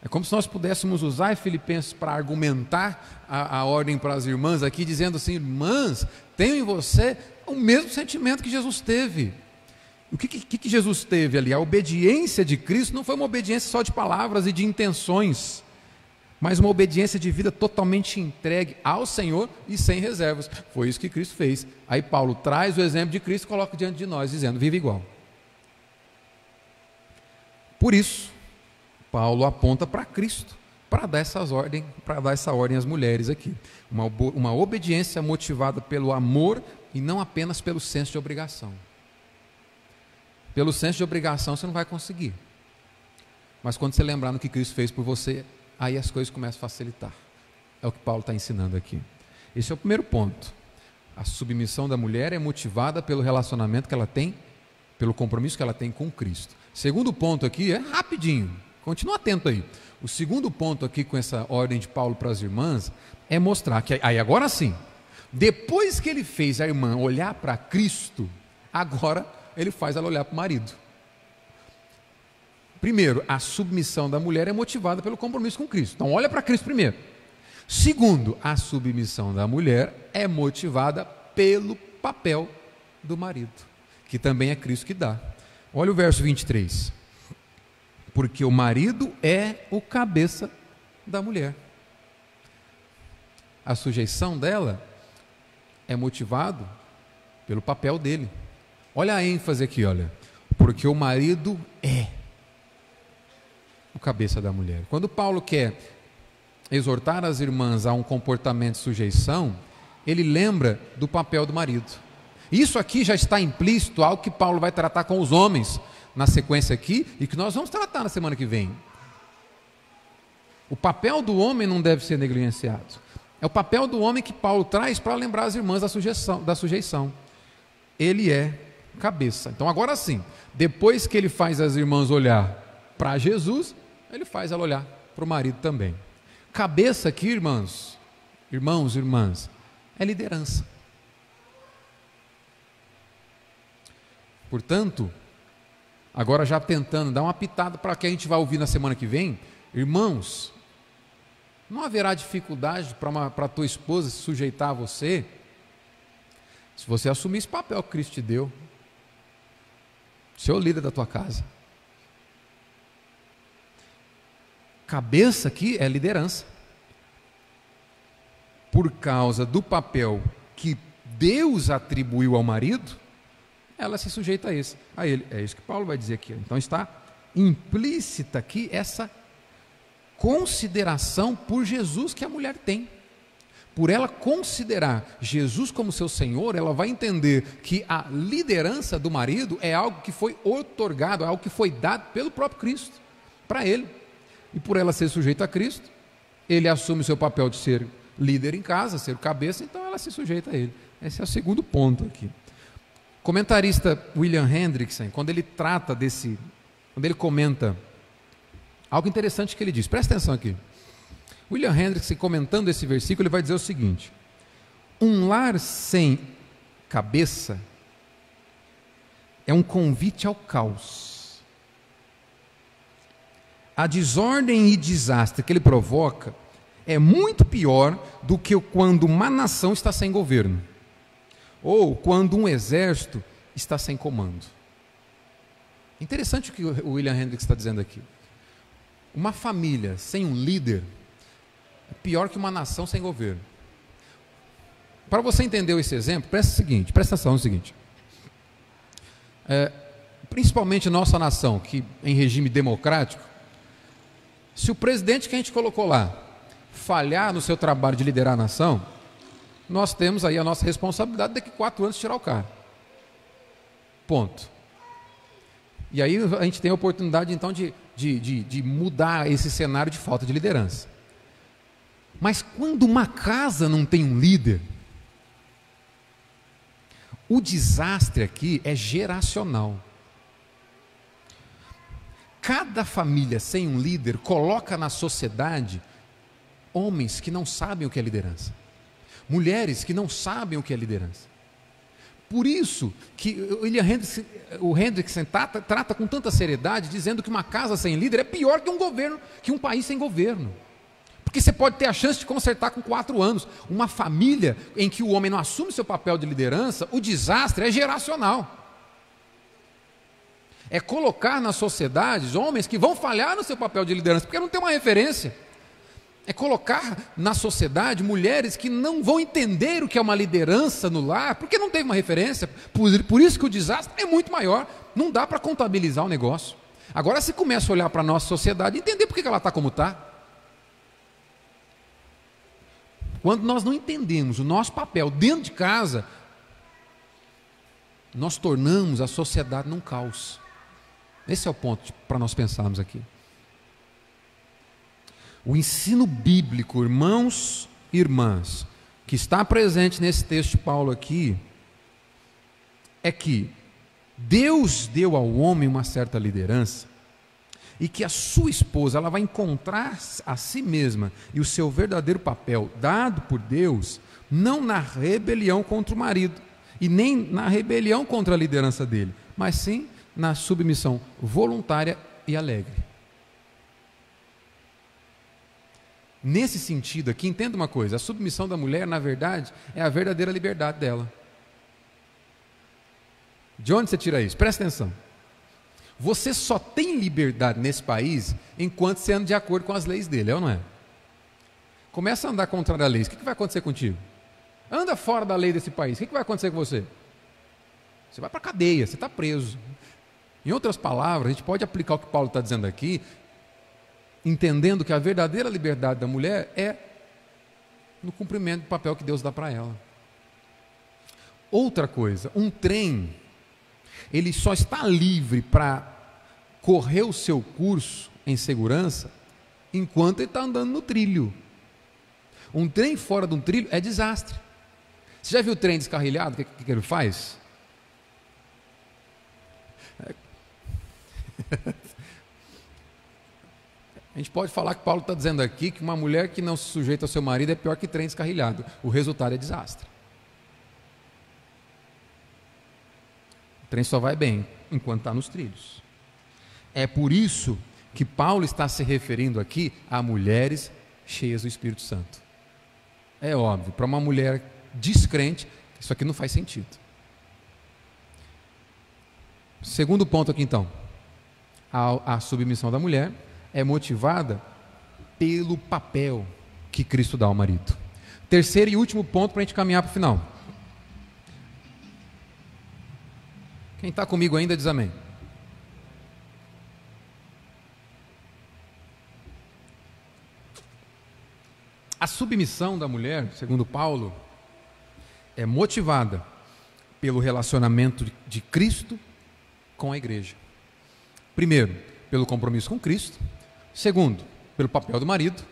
É como se nós pudéssemos usar Filipenses para argumentar a ordem para as irmãs aqui, dizendo assim: irmãs, tenham em você o mesmo sentimento que Jesus teve. O que Jesus teve ali? A obediência de Cristo não foi uma obediência só de palavras e de intenções, mas uma obediência de vida totalmente entregue ao Senhor e sem reservas. Foi isso que Cristo fez. Aí Paulo traz o exemplo de Cristo e coloca diante de nós, dizendo: vive igual. Por isso, Paulo aponta para Cristo para dar essa ordem às mulheres aqui. Uma obediência motivada pelo amor e não apenas pelo senso de obrigação. Pelo senso de obrigação você não vai conseguir. Mas quando você lembrar no que Cristo fez por você, aí as coisas começam a facilitar. É o que Paulo está ensinando aqui. Esse é o primeiro ponto. A submissão da mulher é motivada pelo relacionamento que ela tem, pelo compromisso que ela tem com Cristo. Segundo ponto aqui é rapidinho, continua atento aí. O segundo ponto aqui com essa ordem de Paulo para as irmãs é mostrar que, aí agora sim, depois que ele fez a irmã olhar para Cristo, agora ele faz ela olhar para o marido. Primeiro, a submissão da mulher é motivada pelo compromisso com Cristo. Então olha para Cristo primeiro. Segundo, a submissão da mulher é motivada pelo papel do marido, que também é Cristo que dá. Olha o verso 23. Porque o marido é o cabeça da mulher. A sujeição dela é motivado pelo papel dele. Olha a ênfase aqui, olha. Porque o marido é o cabeça da mulher. Quando Paulo quer exortar as irmãs a um comportamento de sujeição, ele lembra do papel do marido. Isso aqui já está implícito, algo que Paulo vai tratar com os homens na sequência aqui, e que nós vamos tratar na semana que vem. O papel do homem não deve ser negligenciado. É o papel do homem que Paulo traz para lembrar as irmãs da sujeição. Ele é cabeça. Então agora sim, depois que ele faz as irmãs olhar para Jesus, ele faz ela olhar para o marido também. Cabeça aqui, irmãs, irmãs, é liderança. Portanto, agora já tentando dar uma pitada para que a gente vai ouvir na semana que vem, irmãos, não haverá dificuldade para a tua esposa se sujeitar a você, se você assumir esse papel que Cristo te deu, ser o líder da tua casa. Cabeça aqui é liderança. Por causa do papel que Deus atribuiu ao marido, ela se sujeita a ele. É isso que Paulo vai dizer aqui. Então está implícita aqui essa consideração por Jesus que a mulher tem. Por ela considerar Jesus como seu Senhor, ela vai entender que a liderança do marido é algo que foi outorgado, é algo que foi dado pelo próprio Cristo para ele. E por ela ser sujeita a Cristo, ele assume o seu papel de ser líder em casa, ser o cabeça, então ela se sujeita a ele. Esse é o segundo ponto aqui. O comentarista William Hendrickson, quando ele comenta algo interessante que ele diz, presta atenção aqui. William Hendrickson, comentando esse versículo, ele vai dizer o seguinte: um lar sem cabeça é um convite ao caos. A desordem e desastre que ele provoca é muito pior do que quando uma nação está sem governo, ou quando um exército está sem comando. Interessante o que o William Hendrickson está dizendo aqui. Uma família sem um líder é pior que uma nação sem governo. Para você entender esse exemplo, presta atenção no seguinte. Principalmente nossa nação, que em regime democrático, se o presidente que a gente colocou lá falhar no seu trabalho de liderar a nação, nós temos aí a nossa responsabilidade daqui 4 anos de tirar o cara. Ponto. E aí a gente tem a oportunidade então de mudar esse cenário de falta de liderança. Mas quando uma casa não tem um líder, o desastre aqui é geracional. Cada família sem um líder coloca na sociedade homens que não sabem o que é liderança, mulheres que não sabem o que é liderança. Por isso que o Hendrickson trata com tanta seriedade, dizendo que uma casa sem líder é pior que um governo, que um país sem governo. Porque você pode ter a chance de consertar com 4 anos. Uma família em que o homem não assume seu papel de liderança, o desastre é geracional. É colocar na sociedade homens que vão falhar no seu papel de liderança, porque não tem uma referência. É colocar na sociedade mulheres que não vão entender o que é uma liderança no lar, porque não teve uma referência. Por isso que o desastre é muito maior. Não dá para contabilizar o negócio. Agora você começa a olhar para a nossa sociedade e entender por que ela está como está. Quando nós não entendemos o nosso papel dentro de casa, nós tornamos a sociedade num caos. Esse é o ponto para nós pensarmos aqui. O ensino bíblico, irmãos e irmãs, que está presente nesse texto de Paulo aqui, é que Deus deu ao homem uma certa liderança e que a sua esposa ela vai encontrar a si mesma e o seu verdadeiro papel dado por Deus, não na rebelião contra o marido e nem na rebelião contra a liderança dele, mas sim na submissão voluntária e alegre. Nesse sentido aqui, entenda uma coisa, a submissão da mulher, na verdade, é a verdadeira liberdade dela. De onde você tira isso? Presta atenção. Você só tem liberdade nesse país enquanto você anda de acordo com as leis dele, é ou não é? Começa a andar contra a lei, o que vai acontecer contigo? Anda fora da lei desse país, o que vai acontecer com você? Você vai para a cadeia, você está preso. Em outras palavras, a gente pode aplicar o que Paulo está dizendo aqui, entendendo que a verdadeira liberdade da mulher é no cumprimento do papel que Deus dá para ela. Outra coisa, um trem, ele só está livre para correr o seu curso em segurança enquanto ele está andando no trilho. Um trem fora de um trilho é desastre. Você já viu o trem descarrilhado? O que ele faz? A gente pode falar que Paulo está dizendo aqui que uma mulher que não se sujeita ao seu marido é pior que trem descarrilhado. O resultado é desastre. O trem só vai bem enquanto está nos trilhos. É por isso que Paulo está se referindo aqui a mulheres cheias do Espírito Santo. É óbvio, para uma mulher descrente, isso aqui não faz sentido. Segundo ponto aqui então, a submissão da mulher é motivada pelo papel que Cristo dá ao marido. Terceiro e último ponto para a gente caminhar para o final. Quem está comigo ainda diz amém. A submissão da mulher, segundo Paulo, é motivada pelo relacionamento de Cristo com a igreja. Primeiro, pelo compromisso com Cristo. Segundo, pelo papel do marido.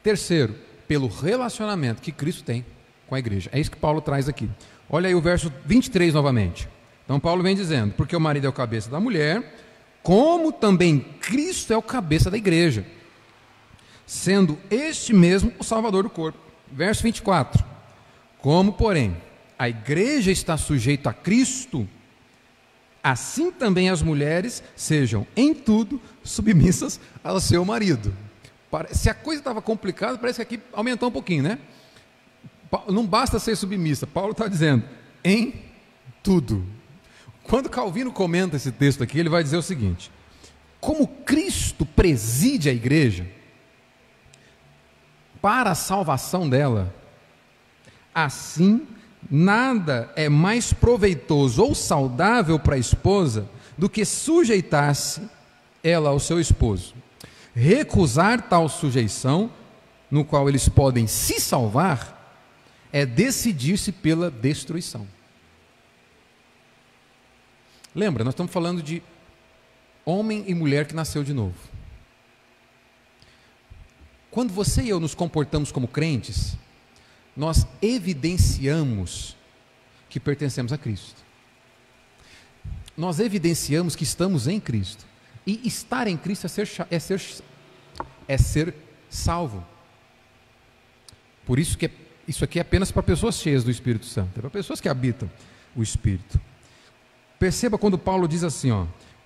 Terceiro, pelo relacionamento que Cristo tem com a igreja. É isso que Paulo traz aqui. Olha aí o verso 23 novamente. Então Paulo vem dizendo, porque o marido é o cabeça da mulher, como também Cristo é o cabeça da igreja, sendo este mesmo o Salvador do corpo. Verso 24. Como, porém, a igreja está sujeita a Cristo, assim também as mulheres sejam em tudo submissas ao seu marido. Se a coisa estava complicada, parece que aqui aumentou um pouquinho, né? Não basta ser submissa, Paulo está dizendo, em tudo. Quando Calvino comenta esse texto aqui, ele vai dizer o seguinte: como Cristo preside a igreja para a salvação dela, assim nada é mais proveitoso ou saudável para a esposa do que sujeitar-se ela ao seu esposo. Recusar tal sujeição, no qual eles podem se salvar, é decidir-se pela destruição. Lembra, nós estamos falando de homem e mulher que nasceu de novo. Quando você e eu nos comportamos como crentes, nós evidenciamos que pertencemos a Cristo. Nós evidenciamos que estamos em Cristo. E estar em Cristo é ser salvo. Por isso que isso aqui é apenas para pessoas cheias do Espírito Santo, é para pessoas que habitam o Espírito. Perceba quando Paulo diz assim,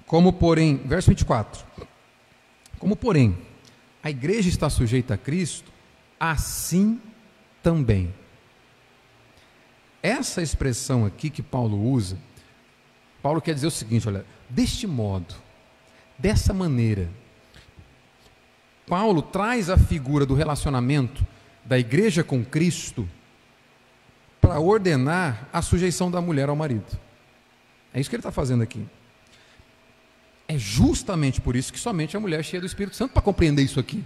como porém, verso 24, como porém a igreja está sujeita a Cristo, assim também. Essa expressão aqui que Paulo usa, Paulo quer dizer o seguinte, olha, deste modo, dessa maneira, Paulo traz a figura do relacionamento da igreja com Cristo para ordenar a sujeição da mulher ao marido. É isso que ele está fazendo aqui. É justamente por isso que somente a mulher cheia do Espírito Santo para compreender isso aqui.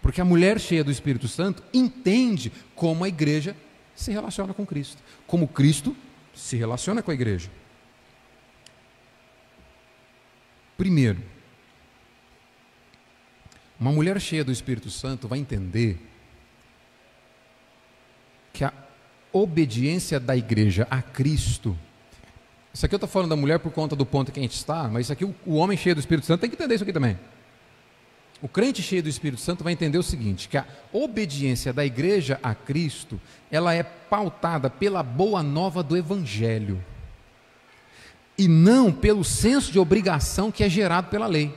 Porque a mulher cheia do Espírito Santo entende como a igreja se relaciona com Cristo, como Cristo se relaciona com a igreja. Primeiro, uma mulher cheia do Espírito Santo vai entender que a obediência da igreja a Cristo, isso aqui eu estou falando da mulher por conta do ponto que a gente está, mas isso aqui o homem cheio do Espírito Santo tem que entender isso aqui também. O crente cheio do Espírito Santo vai entender o seguinte, que a obediência da igreja a Cristo, ela é pautada pela boa nova do Evangelho, e não pelo senso de obrigação que é gerado pela lei.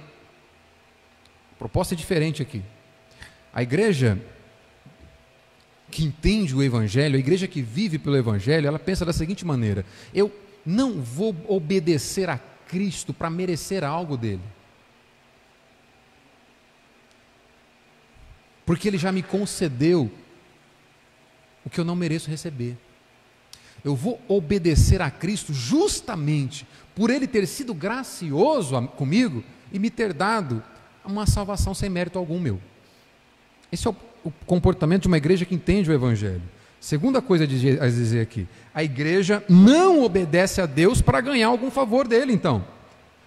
A proposta é diferente aqui. A igreja que entende o Evangelho, a igreja que vive pelo Evangelho, ela pensa da seguinte maneira: eu não vou obedecer a Cristo para merecer algo dele, porque ele já me concedeu o que eu não mereço receber. Eu vou obedecer a Cristo justamente por ele ter sido gracioso comigo e me ter dado uma salvação sem mérito algum meu. Esse é o comportamento de uma igreja que entende o Evangelho. Segunda coisa a dizer aqui: a igreja não obedece a Deus para ganhar algum favor dele, então,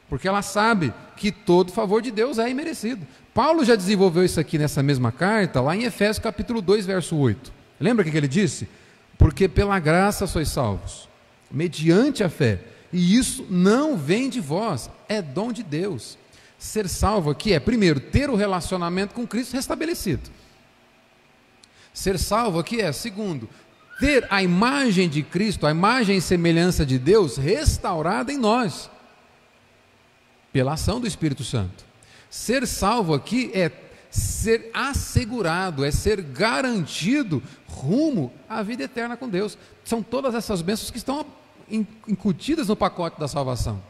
porque ela sabe que todo favor de Deus é imerecido. Paulo já desenvolveu isso aqui nessa mesma carta, lá em Efésios capítulo 2, verso 8. Lembra o que ele disse? Porque pela graça sois salvos, mediante a fé, e isso não vem de vós, é dom de Deus. Ser salvo aqui é, primeiro, ter o relacionamento com Cristo restabelecido. Ser salvo aqui é, segundo, ter a imagem de Cristo, a imagem e semelhança de Deus restaurada em nós, pela ação do Espírito Santo. Ser salvo aqui é ser assegurado, é ser garantido rumo à vida eterna com Deus. São todas essas bênçãos que estão incutidas no pacote da salvação.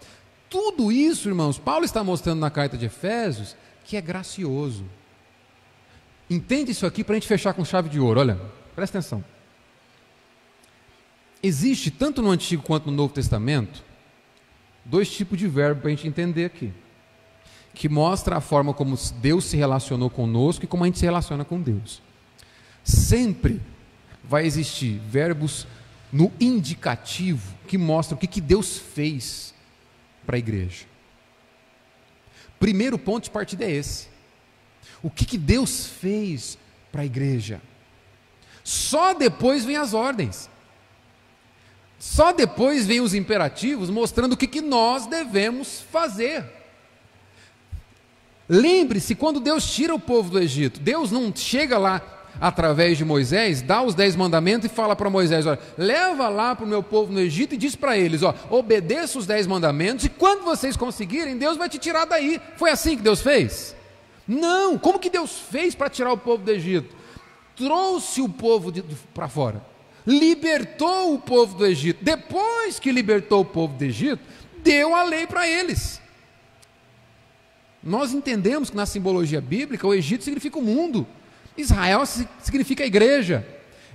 Tudo isso, irmãos, Paulo está mostrando na carta de Efésios que é gracioso. Entende isso aqui para a gente fechar com chave de ouro. Olha, presta atenção. Existe, tanto no Antigo quanto no Novo Testamento, dois tipos de verbo para a gente entender aqui, que mostra a forma como Deus se relacionou conosco e como a gente se relaciona com Deus. Sempre vai existir verbos no indicativo que mostram o que Deus fez para a igreja. Primeiro ponto de partida é esse. O que Deus fez para a igreja? Só depois vem as ordens. Só depois vem os imperativos mostrando o que nós devemos fazer. Lembre-se, quando Deus tira o povo do Egito, Deus não chega lá através de Moisés, dá os 10 mandamentos e fala para Moisés: olha, leva lá para o meu povo no Egito e diz para eles, obedeça os 10 mandamentos e quando vocês conseguirem, Deus vai te tirar daí. Foi assim que Deus fez? Não. Como que Deus fez para tirar o povo do Egito? Trouxe o povo para fora, libertou o povo do Egito. Depois que libertou o povo do Egito, deu a lei para eles. Nós entendemos que na simbologia bíblica o Egito significa o mundo, Israel significa a igreja.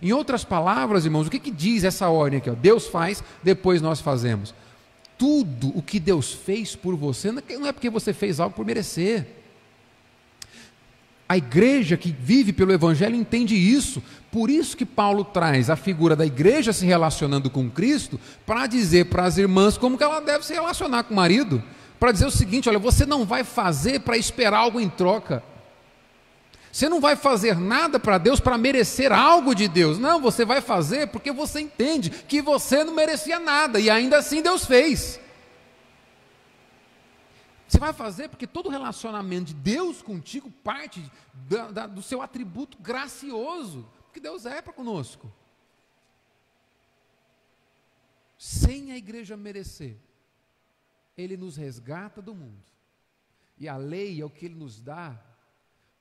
Em outras palavras, irmãos, o que diz essa ordem aqui? Deus faz, depois nós fazemos. Tudo o que Deus fez por você não é porque você fez algo por merecer. A igreja que vive pelo Evangelho entende isso. Por isso que Paulo traz a figura da igreja se relacionando com Cristo para dizer para as irmãs como que ela deve se relacionar com o marido. Para dizer o seguinte: olha, você não vai fazer para esperar algo em troca. Você não vai fazer nada para Deus para merecer algo de Deus. Não, você vai fazer porque você entende que você não merecia nada e ainda assim Deus fez. Você vai fazer porque todo relacionamento de Deus contigo parte do seu atributo gracioso, que Deus é para conosco. Sem a igreja merecer, Ele nos resgata do mundo. E a lei é o que Ele nos dá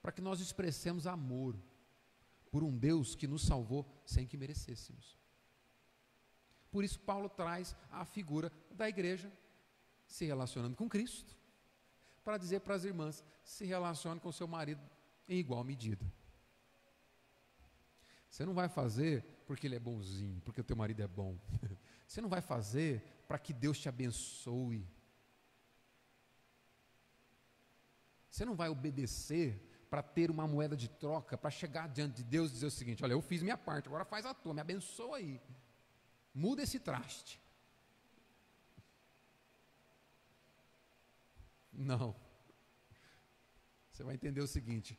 para que nós expressemos amor por um Deus que nos salvou sem que merecêssemos. Por isso Paulo traz a figura da igreja se relacionando com Cristo, para dizer para as irmãs: se relacione com seu marido em igual medida. Você não vai fazer porque ele é bonzinho, porque o teu marido é bom. Você não vai fazer para que Deus te abençoe. Você não vai obedecer para ter uma moeda de troca, para chegar diante de Deus e dizer o seguinte: olha, eu fiz minha parte, agora faz a tua, me abençoa aí, muda esse traste. Não. Você vai entender o seguinte: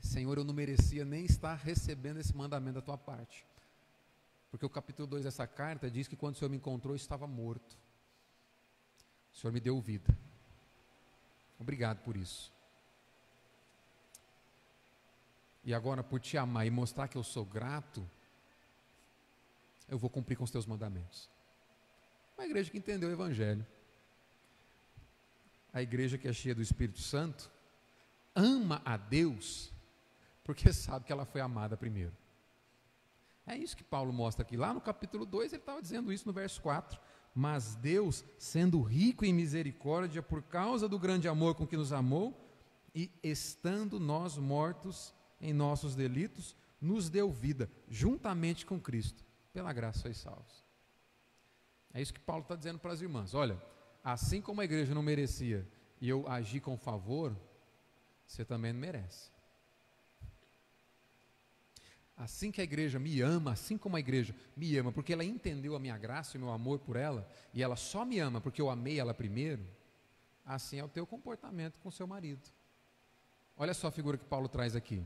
Senhor, eu não merecia nem estar recebendo esse mandamento da tua parte, porque o capítulo 2 dessa carta diz que quando o Senhor me encontrou eu estava morto, o Senhor me deu vida. Obrigado por isso. E agora, por te amar e mostrar que eu sou grato, eu vou cumprir com os teus mandamentos. Uma igreja que entendeu o Evangelho, a igreja que é cheia do Espírito Santo, ama a Deus porque sabe que ela foi amada primeiro. É isso que Paulo mostra aqui. Lá no capítulo 2 ele estava dizendo isso no verso 4. Mas Deus, sendo rico em misericórdia, por causa do grande amor com que nos amou, e estando nós mortos em nossos delitos, nos deu vida, juntamente com Cristo. Pela graça sois salvos. É isso que Paulo está dizendo para as irmãs. Olha, assim como a igreja não merecia e eu agi com favor, você também não merece. Assim que a igreja me ama, assim como a igreja me ama, porque ela entendeu a minha graça e o meu amor por ela, e ela só me ama porque eu amei ela primeiro, assim é o teu comportamento com o seu marido. Olha só a figura que Paulo traz aqui.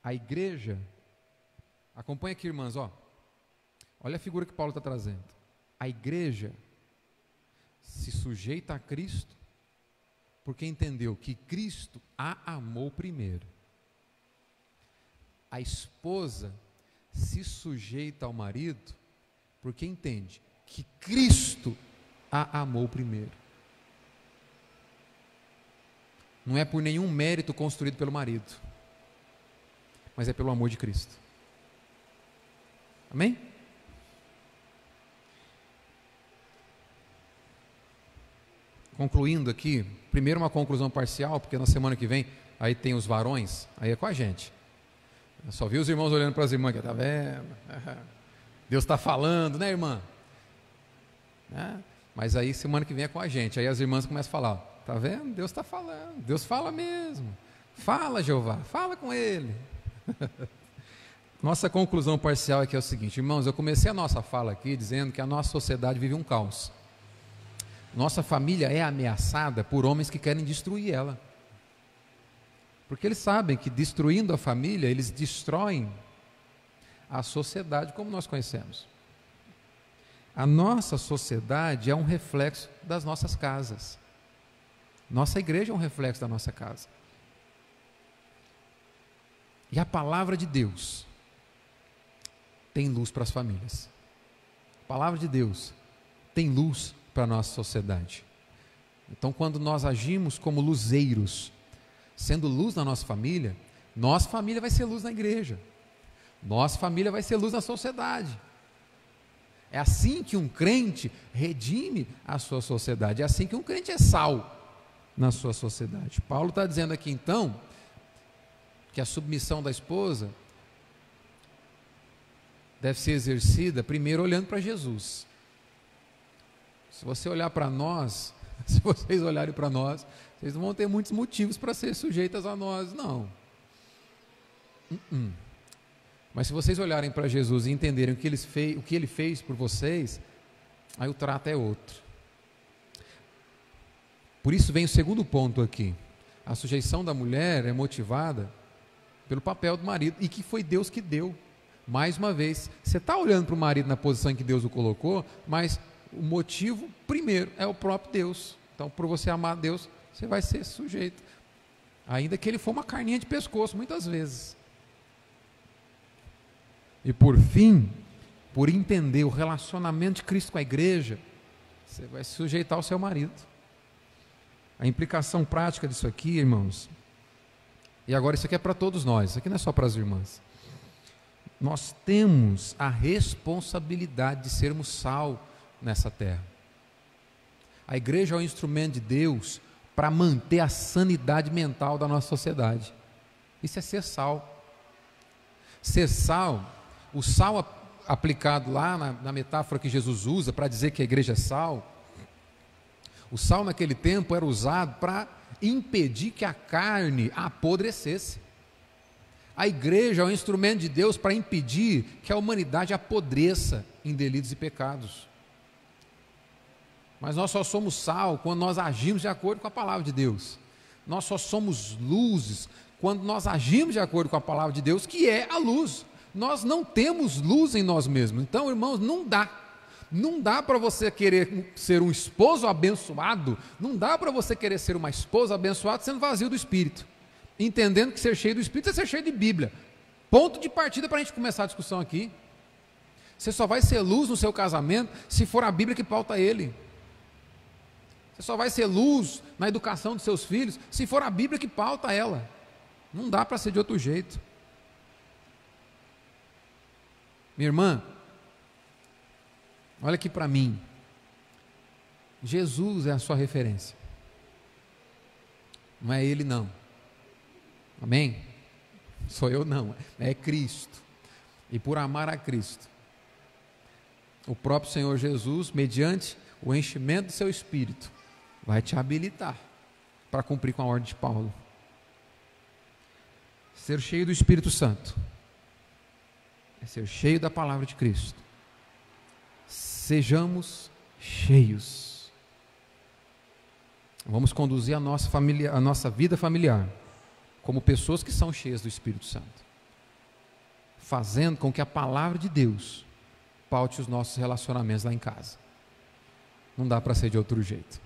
A igreja, acompanha aqui, irmãs, ó. Olha a figura que Paulo está trazendo. A igreja se sujeita a Cristo porque entendeu que Cristo a amou primeiro. A esposa se sujeita ao marido porque entende que Cristo a amou primeiro. Não é por nenhum mérito construído pelo marido, mas é pelo amor de Cristo. Amém? Concluindo aqui, primeiro uma conclusão parcial, porque na semana que vem aí tem os varões, aí é com a gente. Eu só vi os irmãos olhando para as irmãs, que está vendo? Deus está falando, né, irmã? Mas aí semana que vem é com a gente. Aí as irmãs começam a falar: está vendo? Deus está falando, Deus fala mesmo. Fala, Jeová, fala com ele. Nossa conclusão parcial aqui é o seguinte, irmãos, eu comecei a nossa fala aqui dizendo que a nossa sociedade vive um caos. Nossa família é ameaçada por homens que querem destruir ela. Porque eles sabem que destruindo a família, eles destroem a sociedade como nós conhecemos. A nossa sociedade é um reflexo das nossas casas. Nossa igreja é um reflexo da nossa casa. E a palavra de Deus tem luz para as famílias. A palavra de Deus tem luz para a nossa sociedade. Então, quando nós agimos como luzeiros, sendo luz na nossa família vai ser luz na igreja, nossa família vai ser luz na sociedade. É assim que um crente redime a sua sociedade, é assim que um crente é sal na sua sociedade. Paulo está dizendo aqui então que a submissão da esposa deve ser exercida primeiro olhando para Jesus. Se você olhar para nós, se vocês olharem para nós, vocês não vão ter muitos motivos para ser sujeitas a nós, não. Mas se vocês olharem para Jesus e entenderem o que ele fez por vocês, aí o trato é outro. Por isso vem o segundo ponto aqui. A sujeição da mulher é motivada pelo papel do marido, e que foi Deus que deu. Mais uma vez, você está olhando para o marido na posição em que Deus o colocou, mas o motivo primeiro é o próprio Deus. Então, por você amar a Deus, você vai ser sujeito, ainda que ele for uma carninha de pescoço, muitas vezes. E por fim, por entender o relacionamento de Cristo com a igreja, você vai se sujeitar ao seu marido. A implicação prática disso aqui, irmãos, e agora isso aqui é para todos nós, isso aqui não é só para as irmãs. Nós temos a responsabilidade de sermos sal nessa terra. A igreja é um instrumento de Deus para manter a sanidade mental da nossa sociedade. Isso é ser sal. Ser sal, o sal aplicado lá na metáfora que Jesus usa para dizer que a igreja é sal, O sal naquele tempo era usado para impedir que a carne apodrecesse. A igreja é um instrumento de Deus para impedir que a humanidade apodreça em delitos e pecados. Mas nós só somos sal quando nós agimos de acordo com a palavra de Deus. Nós só somos luzes quando nós agimos de acordo com a palavra de Deus, que é a luz. Nós não temos luz em nós mesmos. Então, irmãos, não dá para você querer ser um esposo abençoado, não dá para você querer ser uma esposa abençoada sendo vazio do Espírito, entendendo que ser cheio do Espírito é ser cheio de Bíblia. Ponto de partida para a gente começar a discussão aqui. Você só vai ser luz no seu casamento se for a Bíblia que pauta ele. Você só vai ser luz na educação dos seus filhos se for a Bíblia que pauta ela. Não dá para ser de outro jeito. Minha irmã, olha aqui para mim. Jesus é a sua referência. Não é ele não. Amém? Sou eu não, é Cristo. E por amar a Cristo, o próprio Senhor Jesus, mediante o enchimento do seu Espírito, vai te habilitar para cumprir com a ordem de Paulo. Ser cheio do Espírito Santo é ser cheio da palavra de Cristo. Sejamos cheios. Vamos conduzir a nossa vida familiar como pessoas que são cheias do Espírito Santo, fazendo com que a palavra de Deus paute os nossos relacionamentos lá em casa. Não dá para ser de outro jeito.